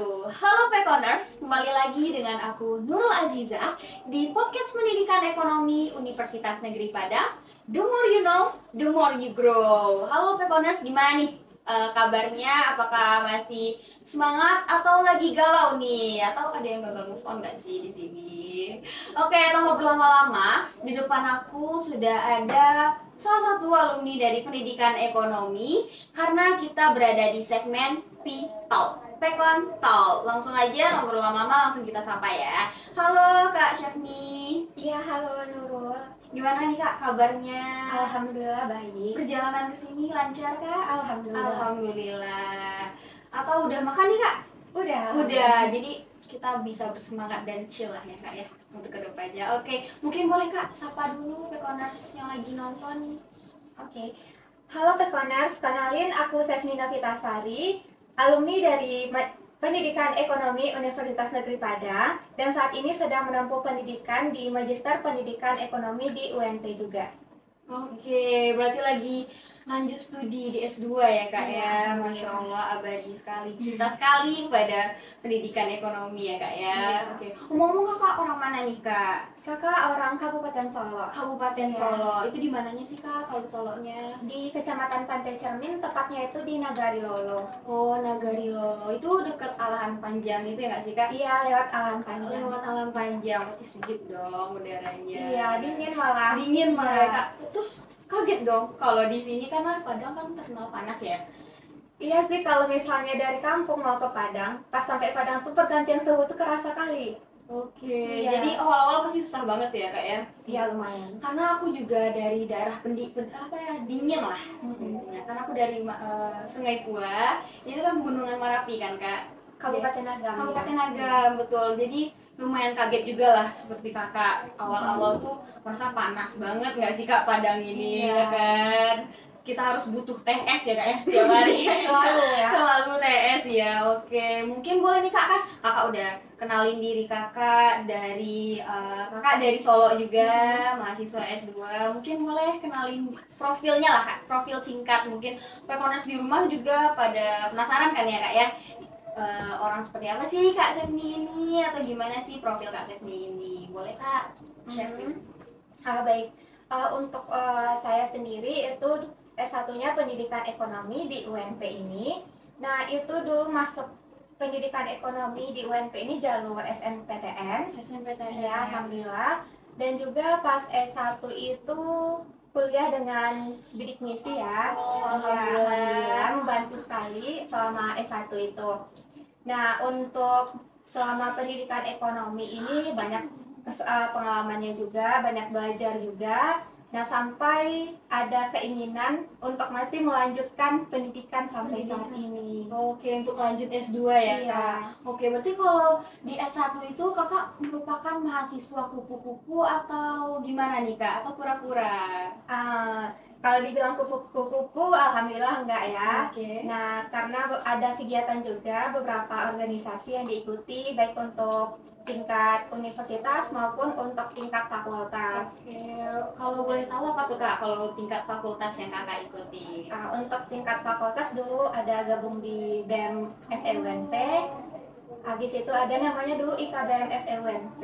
wabarakatuh. Halo Pekoners, kembali lagi dengan aku Nurul Azizah di podcast Pendidikan Ekonomi Universitas Negeri Padang. The more you know, the more you grow. Halo Pekoners, gimana nih kabarnya? Apakah masih semangat atau lagi galau nih? Atau ada yang gagal move on nggak sih di sini? Oke, tanpa berlama-lama, di depan aku sudah ada salah satu alumni dari Pendidikan Ekonomi karena kita berada di segmen P-Talk. Pekon Talk. Langsung aja, tanpa berlama-lama langsung kita sapa ya. Halo Kak Syafni. Iya, halo Nurul. Gimana nih Kak kabarnya? Alhamdulillah baik. Perjalanan ke sini lancar Kak? Alhamdulillah. Alhamdulillah. Atau udah makan nih Kak? Udah. Udah. Jadi kita bisa bersemangat dan chill lah ya Kak ya untuk kedepannya. Oke, mungkin boleh Kak sapa dulu Pekoners yang lagi nonton. Oke. Halo Pekoners, kenalin aku Sefnina Vitasari, alumni dari Pendidikan Ekonomi Universitas Negeri Padang, dan saat ini sedang menempuh pendidikan di Magister Pendidikan Ekonomi di UNP juga. Oke, berarti lagi lanjut studi di S2 ya Kak ya. Iya. Masya Allah, abadi sekali, cinta sekali pada pendidikan ekonomi ya Kak ya. Iya. Oke, ngomong-ngomong Kakak orang mana nih Kak? Kakak orang Kabupaten Solo. Kabupaten Iya. Solo. Itu di mananya sih Kak kalau Solonya? Di Kecamatan Pantai Cermin, tepatnya itu di Nagari Lolo. Oh, Nagari Lolo. Itu dekat Alahan Panjang itu ya nggak sih Kak? Iya, lewat Alam Panjang. Lewat Alahan Panjang, berarti sejuk dong udaranya. Iya, dingin malah. Dingin malah Iya. ya Kak. Terus kaget dong kalau di sini karena Padang kan terkenal panas ya. Iya sih, kalau misalnya dari kampung mau ke Padang, pas sampai Padang tuh pergantian suhu tuh kerasa kali. Oke, Iya. jadi awal-awal pasti susah banget ya Kak ya. Iya, lumayan. Karena aku juga dari daerah apa ya, dingin lah. Intinya. Karena aku dari Sungai Pua, itu kan pegunungan Marapi kan Kak. Kabupaten Agam. Kabupaten ya. Agam, betul. Jadi lumayan kaget juga lah seperti kakak. Awal-awal tuh merasa panas banget nggak sih Kak Padang ini, Iya. ya kan? Kita harus butuh teh es ya Kak ya tiap hari. Selalu ya. Selalu teh es ya. Oke, mungkin boleh nih Kak, kan kakak udah kenalin diri kakak dari Solo juga, mahasiswa S2. Mungkin boleh kenalin profilnya lah Kak, profil singkat. Mungkin Pekoners di rumah juga pada penasaran kan ya Kak ya. Orang seperti apa sih Kak Sefni ini, atau gimana sih profil Kak Sefni ini? Boleh Kak share? Baik. Untuk saya sendiri itu S1-nya Pendidikan Ekonomi di UNP ini. Nah, itu dulu masuk Pendidikan Ekonomi di UNP ini jalur SNPTN. SNPTN. Ya, alhamdulillah. Dan juga pas S1 itu kuliah dengan bidik misi ya. Oh, Ya, alhamdulillah. membantu sekali selama S1 itu. Nah, untuk selama pendidikan ekonomi ini banyak pengalamannya juga, banyak belajar juga. Nah, sampai ada keinginan untuk masih melanjutkan pendidikan sampai saat ini. Oke, untuk lanjut S2 ya Iya. Kak. Oke, berarti kalau di S1 itu kakak merupakan mahasiswa kupu-kupu atau gimana nih Kak? Atau pura-pura? Kalau dibilang kupu-kupu, alhamdulillah enggak ya. Oke. Nah, karena ada kegiatan juga beberapa organisasi yang diikuti, baik untuk tingkat universitas maupun untuk tingkat fakultas. Oke, kalau boleh tahu apa tuh Kak kalau tingkat fakultas yang kakak ikuti? Untuk tingkat fakultas dulu ada gabung di BEM FEUNP, habis itu ada namanya dulu IKBM FEUNP,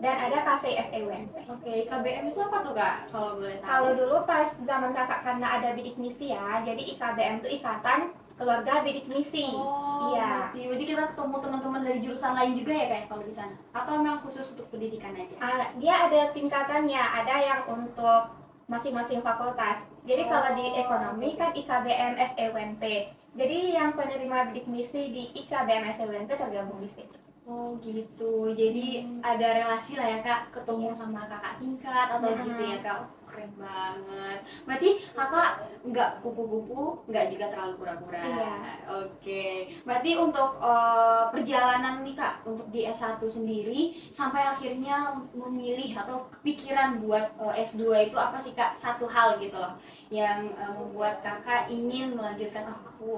dan ada KSI FEUNP. Oke, KBM itu apa tuh Kak kalau boleh tahu? Kalau dulu pas zaman kakak karena ada bidik misi ya, jadi IKBM itu Ikatan Keluarga Bidik Misi. Oh, Iya. berarti kita ketemu teman-teman dari jurusan lain juga ya kayak kalau di sana? Atau memang khusus untuk pendidikan aja? Dia ada tingkatannya, ada yang untuk masing-masing fakultas. Jadi kalau di ekonomi kan IKBM FEUNP. Jadi yang penerima bidik misi di IKBM FEUNP tergabung di situ. Oh gitu, jadi ada relasi lah ya Kak, ketemu sama kakak tingkat atau gitu ya Kak. Keren banget. Berarti kakak nggak kupu-kupu, nggak juga terlalu pura-pura. Iya. Oke, berarti untuk perjalanan nih Kak, untuk di S1 sendiri sampai akhirnya memilih atau kepikiran buat S2 itu apa sih Kak? Satu hal gitu loh yang membuat kakak ingin melanjutkan, oh aku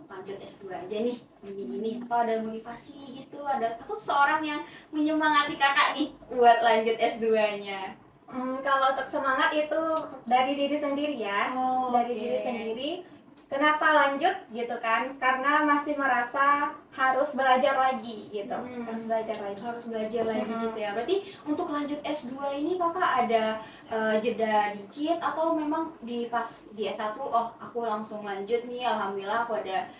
lanjut S2 aja nih gini-gini, atau ada motivasi gitu, ada atau seorang yang menyemangati kakak nih buat lanjut S2-nya? Kalau untuk semangat itu dari diri sendiri ya. Oh, Dari oke. diri sendiri. kenapa lanjut gitu kan? Karena masih merasa harus belajar lagi gitu. Harus belajar lagi. Harus belajar lagi gitu ya. Berarti untuk lanjut S2 ini kakak ada jeda dikit atau memang di pas di S1 oh aku langsung lanjut nih, alhamdulillah aku ada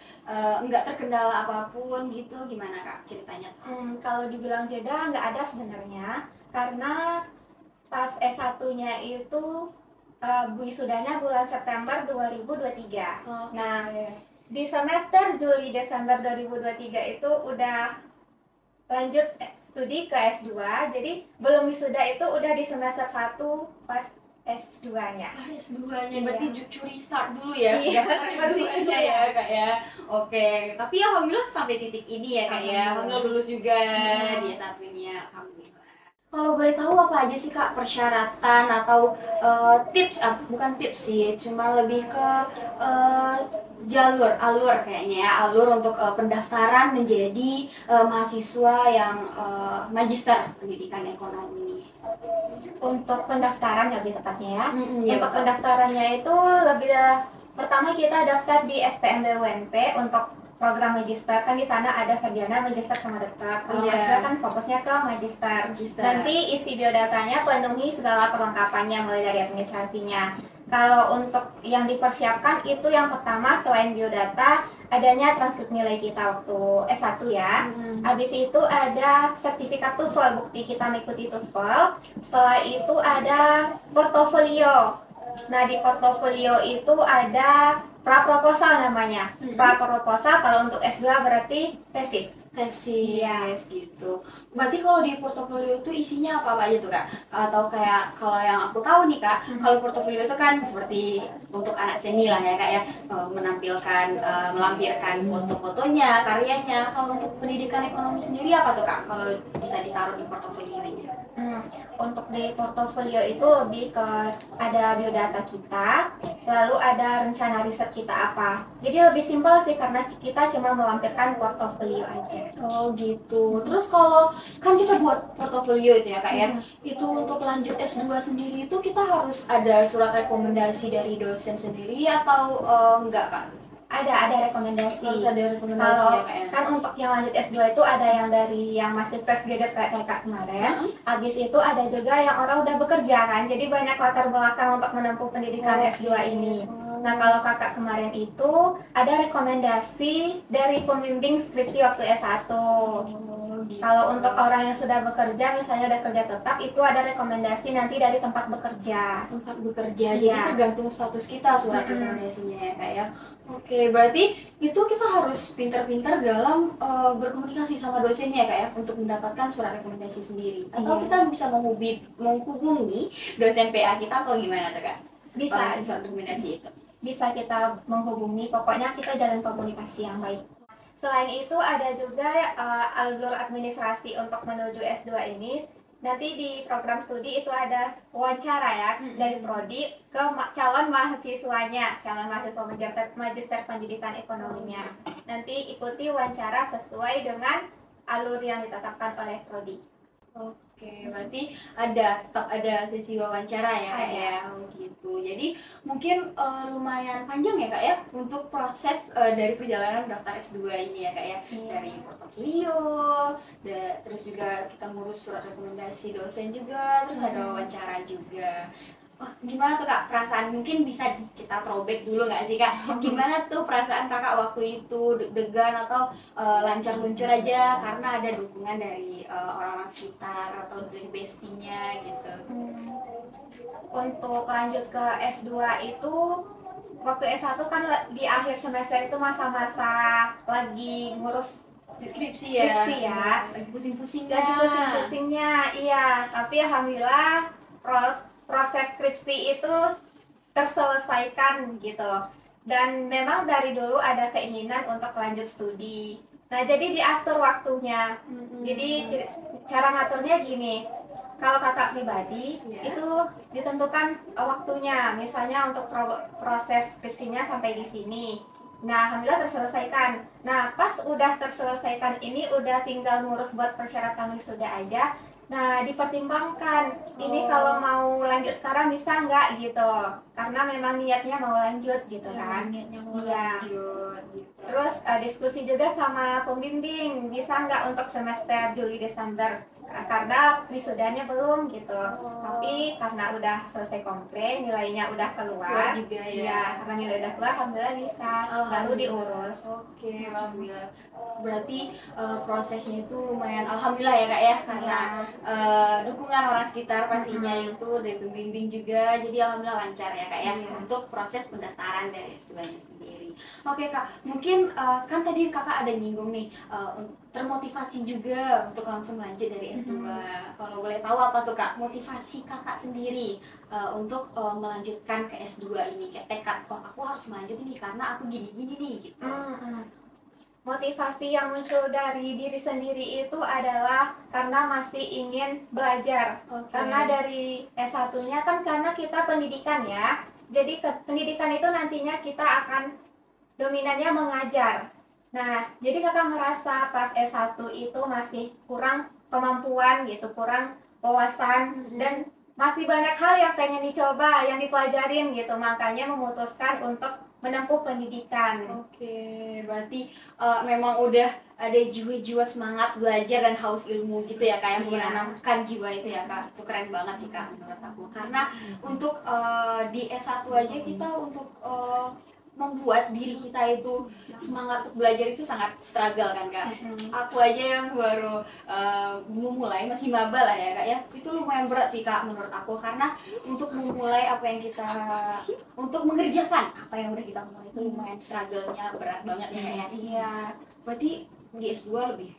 nggak terkendala apapun gitu, gimana kak ceritanya? Kalau dibilang jeda nggak ada sebenarnya, karena pas S1-nya itu wisudanya bulan September 2023. Nah, di semester Juli Desember 2023 itu udah lanjut studi ke S2. Jadi belum wisuda itu udah di semester 1 pas S2-nya. S2-nya berarti curi start dulu ya. Iya, S2-nya ya kak ya. Oke, tapi alhamdulillah sampai titik ini ya kak ya. Alhamdulillah lulus juga di S1-nya. Alhamdulillah. Kalau boleh tahu apa aja sih kak persyaratan atau tips, bukan tips sih, cuma lebih ke alur kayaknya ya, alur untuk pendaftaran menjadi mahasiswa yang magister pendidikan ekonomi. Untuk pendaftaran lebih tepatnya ya. Ya, untuk pendaftarannya itu lebih pertama kita daftar di SPMB UNP untuk program magister, kan di sana ada sarjana, magister sama dokter. Kalau S2 kan fokusnya ke magister. Nanti isi biodatanya penuhi segala perlengkapannya mulai dari administrasinya. Kalau untuk yang dipersiapkan itu yang pertama selain biodata adanya transkrip nilai kita waktu S1 ya. Habis itu ada sertifikat TOEFL, bukti kita mengikuti TOEFL. Setelah itu ada portofolio. Nah, di portofolio itu ada praproposal namanya. Praproposal kalau untuk S2 berarti tesis. Tesis gitu. Berarti kalau di portofolio itu isinya apa aja tuh kak? Atau kayak kalau yang aku tahu nih kak, kalau portofolio itu kan seperti untuk anak seni lah ya kak ya, menampilkan, melampirkan foto-fotonya, karyanya. Kalau untuk pendidikan ekonomi sendiri apa tuh kak? Kalau bisa ditaruh di portofolionya? Untuk di portofolio itu lebih ke ada biodata kita, lalu ada rencana riset kita apa. Jadi lebih simpel sih karena kita cuma melampirkan portofolio aja. Oh gitu. Terus kalau kan kita buat portofolio itu ya kak ya, itu untuk lanjut S2 sendiri itu kita harus ada surat rekomendasi dari dosen sendiri atau enggak kak? Ada rekomendasi. Harus ada rekomendasi Kalau ya kak ya? kan untuk yang lanjut S2 itu ada yang dari yang masih fresh graduate kayak kakak kemarin. Habis itu ada juga yang orang udah bekerja kan. Jadi banyak latar belakang untuk menempuh pendidikan S2 ini. Nah, kalau kakak kemarin itu ada rekomendasi dari pembimbing skripsi waktu S1. Kalau untuk orang yang sudah bekerja, misalnya udah kerja tetap, itu ada rekomendasi nanti dari tempat bekerja. Tempat bekerja, jadi tergantung status kita surat rekomendasinya ya kak ya. Oke, berarti itu kita harus pintar-pintar dalam berkomunikasi sama dosennya ya kak ya, untuk mendapatkan surat rekomendasi sendiri. Atau kita bisa menghubungi dosen PA kita atau gimana tuh kak? Bisa. Surat rekomendasi itu. Bisa kita menghubungi, pokoknya kita jalan komunikasi yang baik. Selain itu ada juga alur administrasi untuk menuju S2 ini. Nanti di program studi itu ada wawancara ya dari prodi ke calon mahasiswanya, calon mahasiswa magister pendidikan ekonominya. Nanti ikuti wawancara sesuai dengan alur yang ditetapkan oleh prodi. Oke, berarti tetap ada sesi wawancara ya kak ya, gitu. Jadi mungkin lumayan panjang ya kak ya untuk proses dari perjalanan daftar S2 ini ya kak ya. Dari portofolio, terus juga kita ngurus surat rekomendasi dosen juga, terus ada wawancara juga. Wah, gimana tuh kak perasaan? Mungkin bisa kita throwback dulu nggak sih kak? Gimana tuh perasaan kakak waktu itu, deg-degan atau lancar luncur aja karena ada dukungan dari orang-orang sekitar atau dari bestinya gitu? Untuk lanjut ke S2 itu waktu S1 kan di akhir semester itu masa-masa lagi ngurus skripsi ya. Lagi pusing-pusingnya. Iya. Tapi alhamdulillah proses skripsi itu terselesaikan gitu. Dan memang dari dulu ada keinginan untuk lanjut studi. Nah, jadi diatur waktunya. Jadi cara ngaturnya gini. Kalau kakak pribadi itu ditentukan waktunya. Misalnya untuk proses skripsinya sampai di sini. Nah, alhamdulillah terselesaikan. Nah, pas udah terselesaikan ini udah tinggal ngurus buat persyaratan wisuda aja. Nah, dipertimbangkan ini kalau Oh, mau lanjut sekarang bisa nggak gitu. Karena memang niatnya mau lanjut gitu kan. memang niatnya mau Iya. lanjut gitu. Terus diskusi juga sama pembimbing, bisa nggak untuk semester Juli Desember. Karena wisudanya belum gitu. Oh, Tapi karena udah selesai komplain, nilainya udah keluar keluar. juga Iya, ya. karena nilai udah keluar, alhamdulillah bisa. Baru Alhamdulillah. diurus. Oke, alhamdulillah. Berarti prosesnya itu lumayan alhamdulillah ya Kak ya, karena Iya. dukungan orang sekitar pastinya Mm-mm. itu dari pembimbing juga. Jadi alhamdulillah lancar ya Kak ya Iya. untuk proses pendaftaran dari S2-nya sendiri. Oke Kak, mungkin kan tadi Kakak ada nyinggung nih termotivasi juga untuk langsung lanjut dari S2. Kalau boleh tahu apa tuh Kak motivasi Kakak sendiri untuk melanjutkan ke S2 ini, kayak tekad, oh aku harus melanjut ini karena aku gini-gini nih gitu. Mm-mm. Motivasi yang muncul dari diri sendiri itu adalah karena masih ingin belajar. Oke. Karena dari S1-nya kan karena kita pendidikan ya. Jadi pendidikan itu nantinya kita akan dominannya mengajar. Nah, jadi kakak merasa pas S1 itu masih kurang kemampuan gitu, kurang wawasan, dan masih banyak hal yang pengen dicoba, yang dipelajarin gitu. Makanya memutuskan untuk menempuh pendidikan. Oke, berarti memang udah ada jiwa-jiwa semangat belajar dan haus ilmu gitu ya Kak, yang Iya. menanamkan jiwa itu ya Kak. Itu keren banget sih Kak menurut aku. Karena untuk di S1 aja kita untuk membuat diri kita itu semangat untuk belajar itu sangat struggle kan Kak. Aku aja yang baru memulai, masih maba lah ya Kak ya. Itu lumayan berat sih Kak menurut aku, karena untuk memulai apa yang kita, untuk mengerjakan apa yang udah kita mulai itu lumayan struggle-nya berat banget ya Kak ya. Iya. Berarti di S2 lebih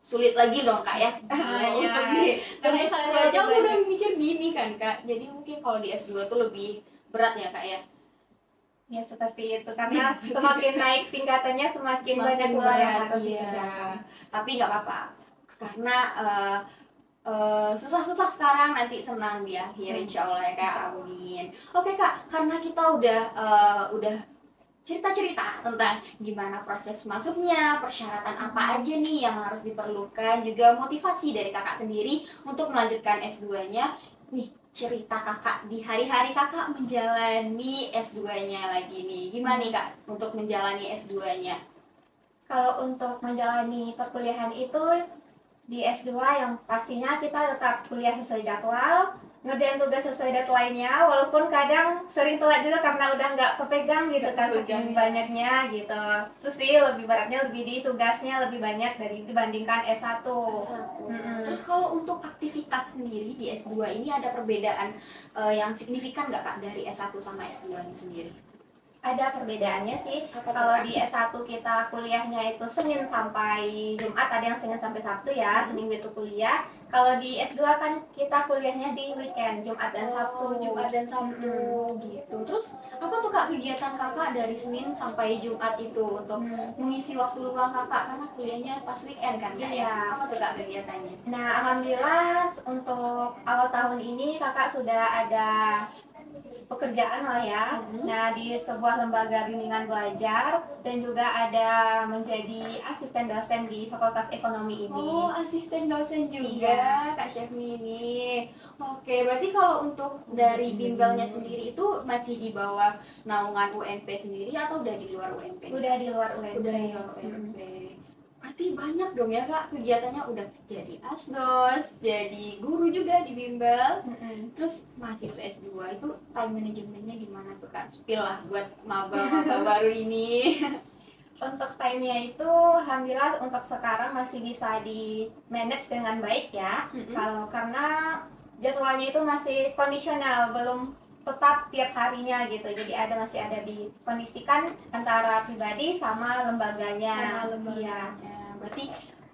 sulit lagi dong Kak ya. Iya. Untuk di, karena S1 Tuntutannya aja aku lebih udah banyak. mikir gini kan Kak. Jadi mungkin kalau di S2 tuh lebih berat ya Kak ya. Ya seperti itu, karena semakin naik tingkatannya semakin banyak Semakin pula yang berat, harus iya. dikerjakan. Tapi nggak apa-apa karena susah-susah sekarang nanti senang di akhir insya Allah ya Kak. Amin. Oke Kak, karena kita udah cerita-cerita tentang gimana proses masuknya, persyaratan apa aja nih yang harus diperlukan, juga motivasi dari kakak sendiri untuk melanjutkan S2-nya. Nih, cerita kakak di hari-hari kakak menjalani S2-nya lagi nih. Gimana nih kak untuk menjalani S2-nya? Kalau untuk menjalani perkuliahan itu di S2 yang pastinya kita tetap kuliah sesuai jadwal, ngerjain tugas sesuai deadline-nya, walaupun kadang sering telat juga karena udah nggak kepegang gitu Nggak kan, kepegang, saking ya. banyaknya gitu. Terus sih lebih beratnya lebih di tugasnya lebih banyak dibandingkan S1. Satu. Mm-mm. Terus kalau untuk aktivitas sendiri di S2 ini ada perbedaan yang signifikan nggak kak dari S1 sama S2-nya sendiri? Ada perbedaannya sih. Apa tuh, Kalau Kak? di S1 kita kuliahnya itu Senin sampai Jumat, ada yang Senin sampai Sabtu ya, seminggu itu kuliah. Kalau di S2 kan kita kuliahnya di weekend, Jumat dan Sabtu. Jumat dan Sabtu Mm-mm. gitu. Terus apa tuh kak kegiatan kakak dari Senin sampai Jumat itu untuk mengisi waktu luang kakak, karena kuliahnya pas weekend kan kak ya? Iya. Apa tuh kak kegiatannya? Nah, alhamdulillah untuk awal tahun ini kakak sudah ada pekerjaan lah ya. Nah, di sebuah lembaga bimbingan belajar dan juga ada menjadi asisten dosen di Fakultas Ekonomi ini. Oh, asisten dosen juga, Iya. Kak Syafni ini. Oke, berarti kalau untuk dari bimbelnya sendiri itu masih di bawah naungan UNP sendiri atau udah di luar UNP? Udah di luar UNP. Udah di luar UNP. Berarti banyak dong ya Kak kegiatannya, udah jadi asdos, jadi guru juga di bimbel. Terus mahasiswa S2 itu time manajemennya gimana tuh Kak? Spill lah buat maba-maba baru ini. Untuk time-nya itu alhamdulillah untuk sekarang masih bisa di manage dengan baik ya. Kalau karena jadwalnya itu masih kondisional, belum tetap tiap harinya gitu. Jadi masih ada dikondisikan antara pribadi sama lembaganya. Sama lembaganya. Iya. Berarti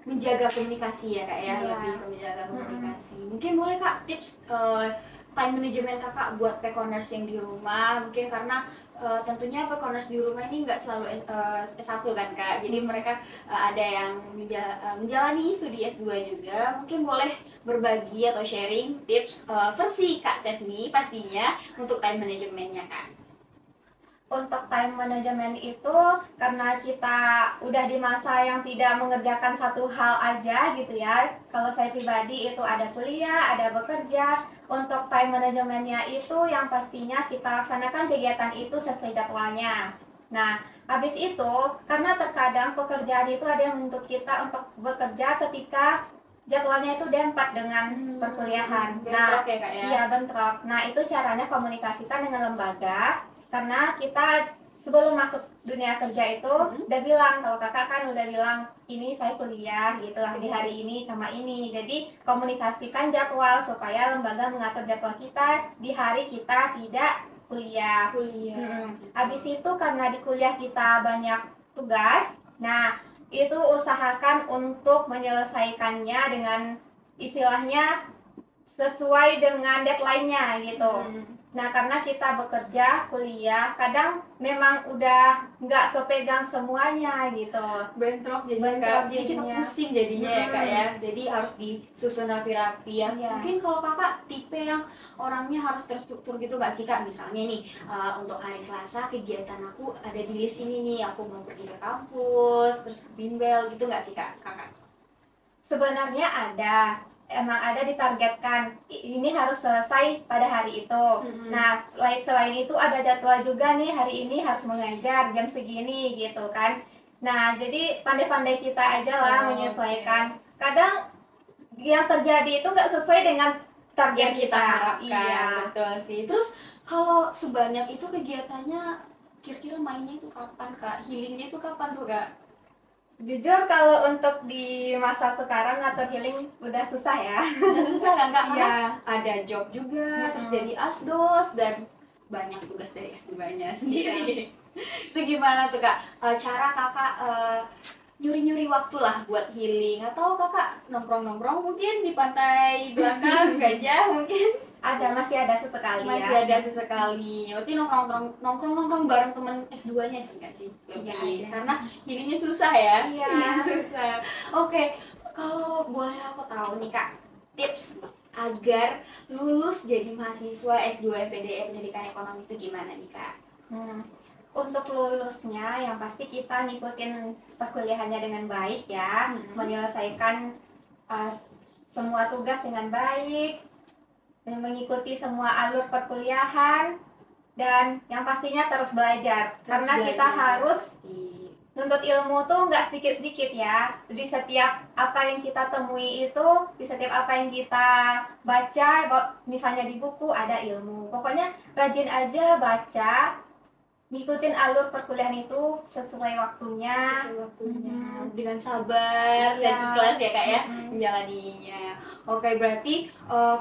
menjaga komunikasi ya Kak ya, Iya. lebih ke menjaga komunikasi. Mungkin boleh Kak tips time management Kakak buat pekoners yang di rumah, mungkin karena tentunya pekoners di rumah ini nggak selalu S1 kan Kak, jadi mereka ada yang menjalani studi S2 juga. Mungkin boleh berbagi atau sharing tips versi Kak Setni pastinya untuk time managementnya Kak. Untuk time management itu karena kita udah di masa yang tidak mengerjakan satu hal aja gitu ya. Kalau saya pribadi itu ada kuliah, ada bekerja. Untuk time manajemennya itu yang pastinya kita laksanakan kegiatan itu sesuai jadwalnya. Nah, habis itu karena terkadang pekerjaan itu ada yang menuntut kita untuk bekerja ketika jadwalnya itu dempat dengan perkuliahan. Nah, bentrok ya kak ya. iya bentrok. Nah, itu caranya komunikasikan dengan lembaga karena kita sebelum masuk dunia kerja itu udah bilang, kalau kakak kan udah bilang ini saya kuliah gitu lah di hari ini sama ini, jadi komunikasikan jadwal supaya lembaga mengatur jadwal kita di hari kita tidak kuliah. Habis itu karena di kuliah kita banyak tugas, nah itu usahakan untuk menyelesaikannya dengan istilahnya sesuai dengan deadline-nya gitu. Nah, karena kita bekerja, kuliah, kadang memang udah nggak kepegang semuanya gitu. Bentrok jadinya Bentrok kak, jadi kita jadinya. pusing jadinya ya kak ya, jadi harus disusun rapi-rapi ya. Iya. Mungkin kalau kakak tipe yang orangnya harus terstruktur gitu gak sih kak? Misalnya nih untuk hari Selasa kegiatan aku ada di list ini nih, aku mau pergi ke kampus, terus ke bimbel gitu gak sih kak kakak? Sebenarnya emang ada ditargetkan ini harus selesai pada hari itu. Nah, selain itu ada jadwal juga nih, hari ini harus mengajar jam segini gitu kan. Nah, jadi pandai-pandai kita aja lah menyesuaikan. Kadang yang terjadi itu nggak sesuai dengan target Yang kita harapkan. Iya. Betul sih. Terus kalau sebanyak itu kegiatannya, kira-kira mainnya itu kapan kak? Healingnya itu kapan tuh kak? Jujur kalau untuk di masa sekarang ngatur healing udah susah ya. Udah susah kan kak? Karena Iya. ada job juga, terus jadi asdos dan banyak tugas dari S2-nya sendiri. Itu gimana tuh kak? Cara kakak nyuri-nyuri waktu lah buat healing, atau kakak nongkrong-nongkrong mungkin di pantai belakang gajah mungkin? Masih ada sesekali Masih ya. ada sesekali. Berarti nongkrong bareng temen S2-nya sih nggak sih? Iya, Lebih. ada. Karena healingnya susah ya. Iya. Susah. Oke, kalau boleh aku tahu nih kak, tips agar lulus jadi mahasiswa S2 PDE Pendidikan Ekonomi itu gimana nih kak? Untuk lulusnya yang pasti kita ngikutin perkuliahannya dengan baik ya, menyelesaikan semua tugas dengan baik, dan mengikuti semua alur perkuliahan, dan yang pastinya terus belajar. Karena kita harus nuntut ilmu tuh nggak sedikit-sedikit ya. Di setiap apa yang kita temui itu, di setiap apa yang kita baca, misalnya di buku ada ilmu. Pokoknya rajin aja baca, ngikutin alur perkuliahan itu sesuai waktunya. Dengan sabar dan Iya. ikhlas ya kak ya menjalaninya. Oke, berarti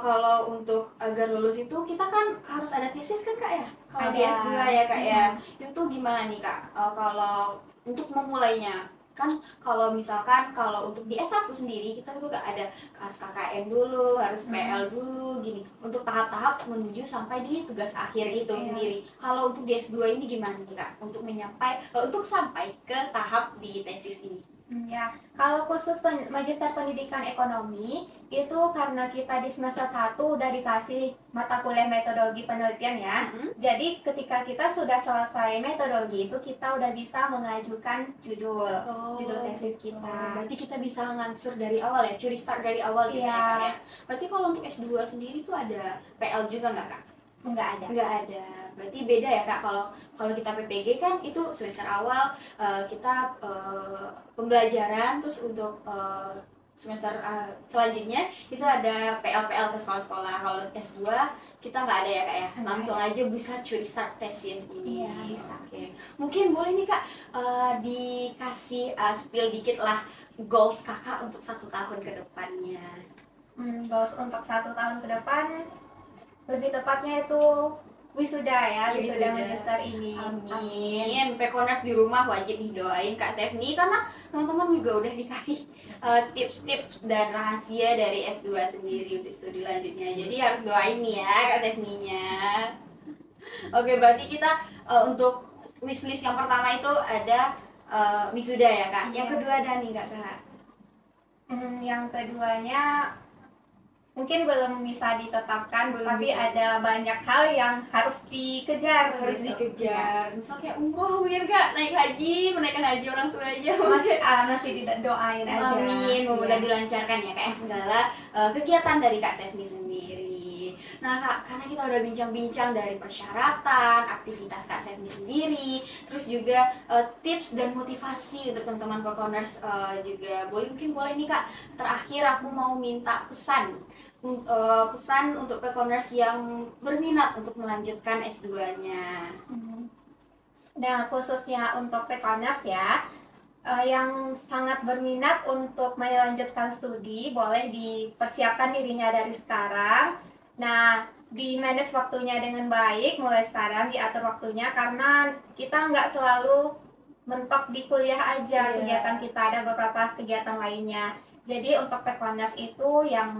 kalau untuk agar lulus itu kita kan harus ada tesis kan kak ya? Kalau di Ada. S2 ya kak ya. Itu gimana nih kak? Kalau untuk memulainya kan, kalau misalkan kalau untuk di S1 sendiri kita tuh gak ada, harus KKN dulu, harus PL dulu gini, untuk tahap-tahap menuju sampai di tugas akhir itu sendiri. Kalau untuk di S2 ini gimana nih kak untuk untuk sampai ke tahap di tesis ini? Ya, kalau khusus Magister Pendidikan Ekonomi itu karena kita di semester 1 udah dikasih mata kuliah metodologi penelitian ya. Jadi ketika kita sudah selesai metodologi itu kita udah bisa mengajukan judul tesis kita. Berarti kita bisa ngansur dari awal ya, curi start dari awal gitu ya kak ya. Berarti kalau untuk S2 sendiri tuh ada PL juga nggak kak? Nggak ada. Nggak ada. Berarti beda ya kak, kalau kita PPG kan itu semester awal kita pembelajaran, terus untuk semester selanjutnya itu ada PL ke sekolah-sekolah. Kalau S2 kita nggak ada ya kak ya, langsung aja bisa curi start tesis ini. Iya, bisa. Oke. Mungkin boleh nih kak dikasih spill dikit lah goals kakak untuk 1 tahun ke depannya. Goals untuk 1 tahun ke depan lebih tepatnya itu wisuda ya, wisuda magister ini. Amin. Pekoners di rumah wajib nih doain Kak Sefni, karena teman-teman juga udah dikasih tips-tips dan rahasia dari S2 sendiri untuk studi lanjutnya. Jadi harus doain nih ya Kak Sefninya. Oke, berarti kita untuk wishlist yang pertama itu ada wisuda ya Kak. Yang kedua ada nih Kak. Yang keduanya mungkin belum bisa ditetapkan, Belum tapi bisa. ada banyak hal yang harus dikejar. Harus gitu. dikejar. Misal kayak umroh mungkin Kak, naik haji, menaikkan haji orang tua aja. Masih didoain aja. Amin, semoga Iya. dilancarkan ya Kak segala kegiatan dari Kak Sefni sendiri. Nah Kak, karena kita udah bincang-bincang dari persyaratan, aktivitas Kak Sefni sendiri, terus juga tips dan motivasi untuk teman-teman Kokoners juga mungkin boleh nih Kak, terakhir aku mau minta pesan untuk Kokoners yang berminat untuk melanjutkan S2-nya. Nah, khususnya untuk Pekoners ya, yang sangat berminat untuk melanjutkan studi, boleh dipersiapkan dirinya dari sekarang. Nah, di manage waktunya dengan baik, mulai sekarang diatur waktunya, karena kita nggak selalu mentok di kuliah aja. Iya. Kegiatan kita ada beberapa kegiatan lainnya. Jadi untuk Pekoners itu yang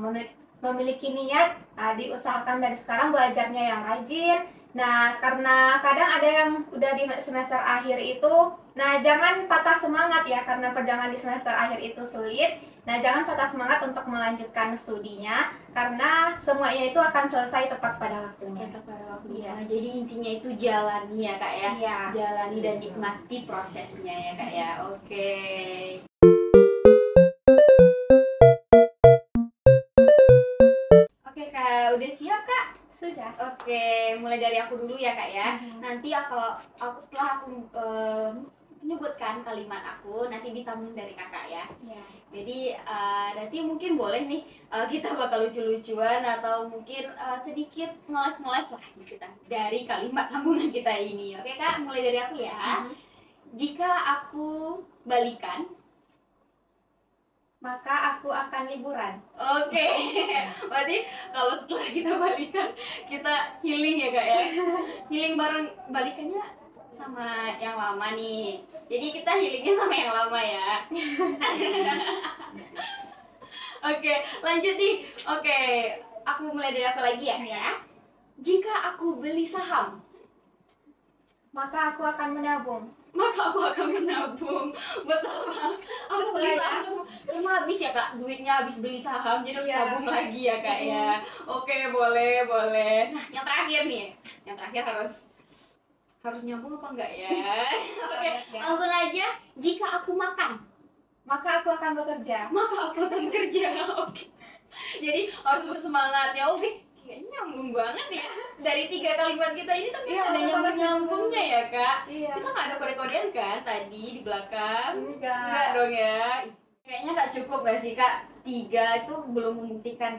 memiliki niat, diusahakan dari sekarang belajarnya yang rajin. Nah, karena kadang ada yang udah di semester akhir itu, nah jangan patah semangat ya, karena perjalanan di semester akhir itu sulit. Nah, jangan patah semangat untuk melanjutkan studinya, karena semuanya itu akan selesai tepat pada waktunya. Tetap pada waktunya. Iya. Jadi intinya itu jalani ya Kak ya. Iya. Jalani dan nikmati prosesnya ya Kak ya. Oke. Oke Kak, udah siap Kak? Sudah. Oke, mulai dari aku dulu ya Kak ya. Mhm. Nanti setelah aku menyebutkan kalimat aku, nanti disambung dari Kakak ya. Iya. Jadi nanti mungkin boleh nih kita bakal lucu-lucuan atau mungkin sedikit ngeles-ngeles lah kita dari kalimat sambungan kita ini. Oke Kak, mulai dari aku ya. Mhm. Jika aku balikan, Maka aku akan liburan. oke. Berarti kalau setelah kita balikan, kita healing ya Kak ya. Healing bareng balikannya sama yang lama nih. Jadi kita healingnya sama yang lama ya. Oke, lanjut nih. Oke, aku mulai dari aku lagi ya. Jika aku beli saham, Maka aku akan menabung. maka aku akan menabung. Betul banget. Aku beli saham cuma habis ya Kak, duitnya habis beli saham, jadi harus Iya. nabung lagi ya Kak ya. Oke, boleh, boleh. Nah, yang terakhir nih. Yang terakhir harus nyambung apa enggak ya? Oke, Ya. langsung aja. Jika aku makan, Maka aku akan bekerja. maka aku akan bekerja. Oke. Jadi harus bersemangat ya. Oke, kayaknya nyambung banget ya. Dari 3 kalimat kita ini tapi Iya, ada betul, nyambung-nyambungnya ya Kak. Iya. Kita nggak ada kode-kodean kan tadi di belakang? Enggak Enggak. dong ya. Kayaknya nggak cukup nggak sih Kak? 3 itu belum membuktikan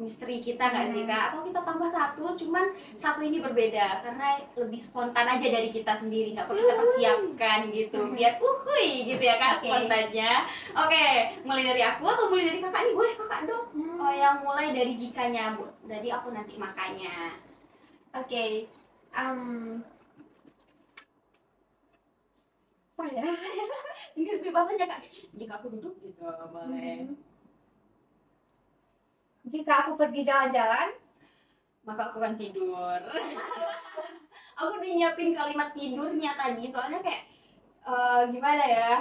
misteri kita nggak sih Kak? Atau kita tambah 1, cuman 1 ini berbeda karena lebih spontan aja dari kita sendiri, nggak perlu kita persiapkan gitu, biar uhui gitu ya Kak, Oke. spontannya. Oke, mulai dari aku atau mulai dari kakak nih? Boleh kakak dong. Yang mulai dari jikanya Bu. Jadi aku nanti makanya. Oke. Apa ya? Bebas aja Kak. Jika aku duduk gitu boleh. Jika aku pergi jalan-jalan, Maka aku akan tidur. Aku udah nyiapin kalimat tidurnya tadi, soalnya kayak gimana ya?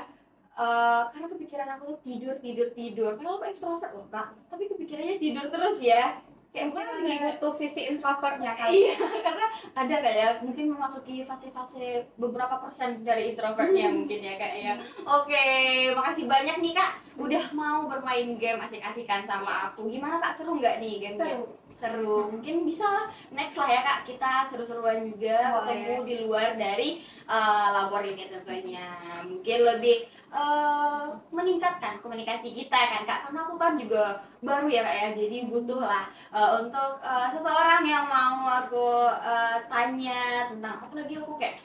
Karena kepikiran aku tuh tidur. Padahal aku ekstrovert loh Kak, tapi kepikirannya tidur terus ya. Kayak mungkin apa lagi ya? butuh sisi introvertnya kali. Iya, karena ada kayak mungkin memasuki fase-fase beberapa persen dari introvertnya mungkin ya Kak ya. Oke, makasih banyak nih Kak udah mau bermain game asik-asikan sama aku. Gimana Kak, seru nggak nih gamenya? Seru. Mungkin bisa lah next lah ya Kak, kita seru-seruan juga Boleh. ketemu di luar dari labor ini tentunya. Mungkin lebih meningkatkan komunikasi kita kan Kak, karena aku kan juga baru ya Kak ya, jadi butuh lah untuk seseorang yang mau aku tanya tentang, apalagi aku kayak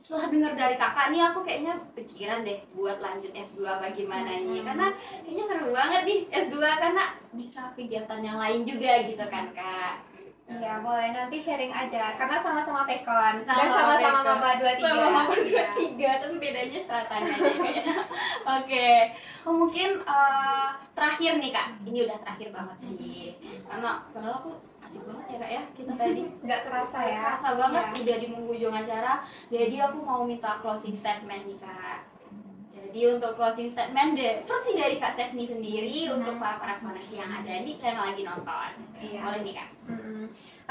setelah dengar dari kakak nih aku kayaknya pikiran deh buat lanjut S2 apa gimana nih, karena kayaknya seru banget nih S2 karena bisa kegiatan yang lain juga gitu kan Kak. Iya, boleh nanti sharing aja karena sama-sama Pekon dan Sama-sama sama-sama Pekon. Maba 23. Sama Maba Iya. 23, tapi bedanya stratanya aja kayaknya. Oke, mungkin terakhir nih Kak, ini udah terakhir banget sih, karena padahal aku asik banget ya Kak ya kita tadi. Nggak kerasa ya. Kerasa banget Iya. udah di penghujung acara, jadi aku mau minta closing statement nih Kak. Jadi untuk closing statement versi dari Kak Stefni sendiri untuk para Pekoners yang ada di channel lagi nonton. Iya. Boleh nih Kak?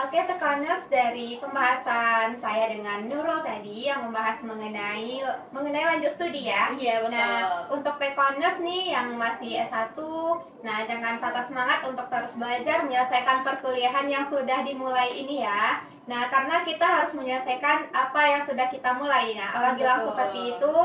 Oke, Pekoners, dari pembahasan saya dengan Nurul tadi yang membahas mengenai lanjut studi ya. Iya, betul. Nah, untuk Pekoners nih yang masih S1, nah jangan patah semangat untuk terus belajar menyelesaikan perkuliahan yang sudah dimulai ini ya. Nah, karena kita harus menyelesaikan apa yang sudah kita mulai. Nah, orang bilang Betul. seperti itu.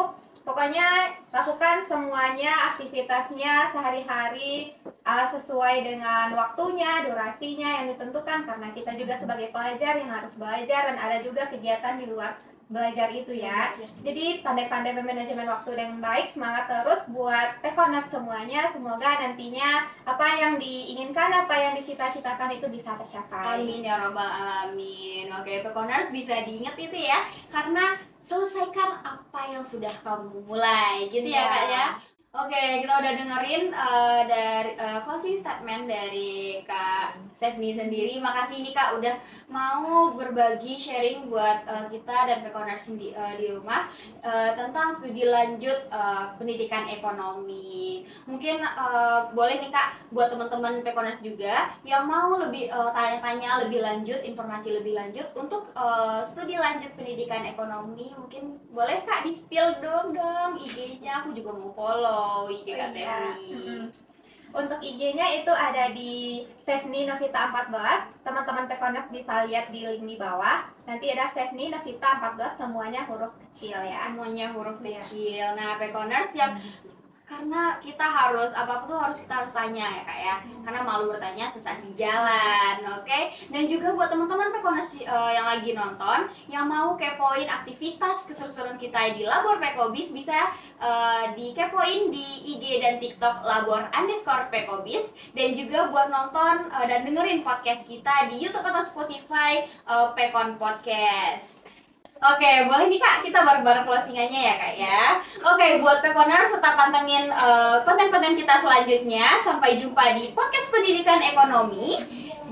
Pokoknya lakukan semuanya aktivitasnya sehari-hari sesuai dengan waktunya, durasinya yang ditentukan, karena kita juga sebagai pelajar yang harus belajar dan ada juga kegiatan di luar belajar itu ya. Jadi pandai-pandai memanajemen waktu dengan baik, semangat terus buat Pekoners semuanya. Semoga nantinya apa yang diinginkan, apa yang dicita-citakan itu bisa tercapai. Amin ya robbal alamin. Oke, Pekoners bisa diingat itu ya, karena selesaikan apa yang sudah kamu mulai, gitu ya Kak ya. Oke, kita udah dengerin dari closing statement dari Kak Stefni sendiri. Makasih nih Kak udah mau berbagi sharing buat kita dan Pekoners di rumah tentang studi lanjut pendidikan ekonomi. Mungkin boleh nih Kak buat teman-teman Pekoners juga yang mau lebih tanya-tanya lebih lanjut, informasi lebih lanjut untuk studi lanjut pendidikan ekonomi, mungkin boleh Kak di-spill dong IG-nya, aku juga mau follow IG Kak Stefni. Untuk IG-nya itu ada di Stefni Novita 14. Teman-teman Pekoners bisa lihat di link di bawah. Nanti ada Stefni Novita 14, semuanya huruf kecil ya. Semuanya huruf kecil. Nah, Pekoners yang karena kita harus apa-apa tuh kita harus tanya ya Kak ya, karena malu bertanya sesat di jalan, oke? Dan juga buat teman-teman Pekoners yang lagi nonton yang mau kepoin aktivitas keseru-seruan kita di Labor Pekobis, bisa dikepoin di IG dan TikTok labor_pekobis, dan juga buat nonton dan dengerin podcast kita di YouTube atau Spotify Pekon Podcast. Oke, boleh nih Kak, kita bareng-bareng closingannya ya Kak ya. Oke, buat Pekoners tetap pantengin konten-konten kita selanjutnya. Sampai jumpa di podcast pendidikan ekonomi.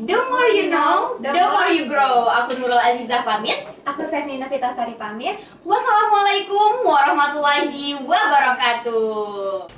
The more you know, the more you grow. Aku Nurul Azizah pamit. Aku Stefni Novita Sari pamit. Wassalamualaikum warahmatullahi wabarakatuh.